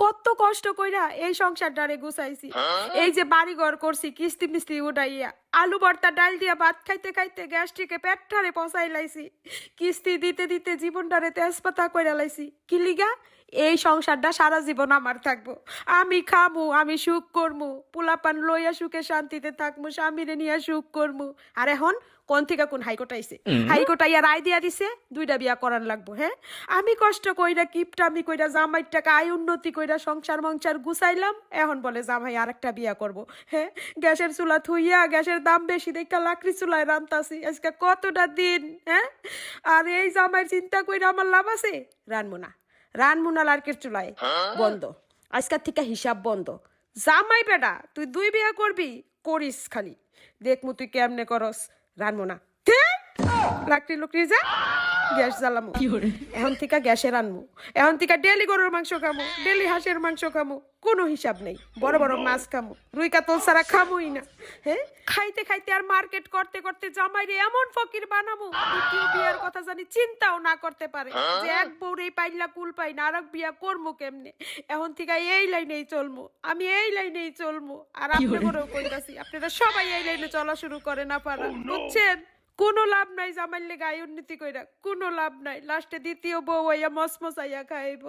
কত কষ্ট কইরা এই সংসারটারে গুছাইছি। এই যে বাড়িঘর করছি কিস্তি মিস্তি উঠাইয়া, আলু ভর্তা ডাল দিয়া ভাত খাইতে খাইতে গ্যাস্ট্রিকে পেটটারে পচাই লাইছি, কিস্তি দিতে দিতে জীবনটারে তেজপাতা কইরা লাইছি। কি লিগা? এই সংসারটা সারা জীবন আমার থাকবো, আমি খামু, আমি সুখ করমু, পোলাপান লইয়া সুখে শান্তিতে থাকমু, স্বামীরে নিয়ে সুখ করমু। আর এখন কোন থেকে কোন হাইকোর্ট আইছে, হাইকোর্ট আইয়া রায় দিয়া দিছে 2টা বিয়া করার লাগবো। হ্যাঁ, আমি কষ্ট কইরা কিপটামি কইরা জামাইর টাকা আয় উন্নতি কইরা সংসার মংসার গুছাইলাম, এখন বলে জামাই আরেকটা বিয়া করব। হ্যাঁ, গ্যাসের চুলা থুইয়া গ্যাসের দাম বেশি দেখা লাকড়ি চুলায় রান্তাছি আজকে কতটা দিন। হ্যাঁ, আর এই জামাইয়ের চিন্তা কইরা আমার লাভ আছে? রানমু না লার্কের চুলায়, বন্ধ। আজকের থেকে হিসাব বন্ধ। জামাই বেটা তুই 2 বিয়া করবি, করিস খালি, দেখমু তুই কেমনে করস। রানমু না, লাকড়ি লুকড়ি যা, গ্যাস জ্বালামু। এখন থেকে গ্যাসে রানমু, এখন থেকে ডেলি গরুর মাংস খামু, ডেলি হাঁসের মাংস খামু, কোনো হিসাব নেই। বড় বড় মাছ খামু, রুই কাতল ছাড়া খামুই না। হ্যাঁ, খাইতে খাইতে আর মার্কেট করতে করতে জামাইরে এমন ফকির বানামু, দ্বিতীয় বিয়ার কথা জানি চিন্তাও না করতে পারে যে এক বউরেই পাইলা কুল পাই না, আরেক বিয়া করবো কেমনে। এখন থেকে এই লাইনেই চলমু, আমি এই লাইনেই চলমু। আর আপনাদেরও কইতাছি, আপনারা সবাই এই লাইনে চলা শুরু করে না পারেন, বুঝছেন? কোনো লাভ নাই জামাইর লেগে আয় উন্নতি কইরা, কোনো লাভ নাই। লাস্টে দ্বিতীয় বউ আইয়া মসমস আইয়া খাইব।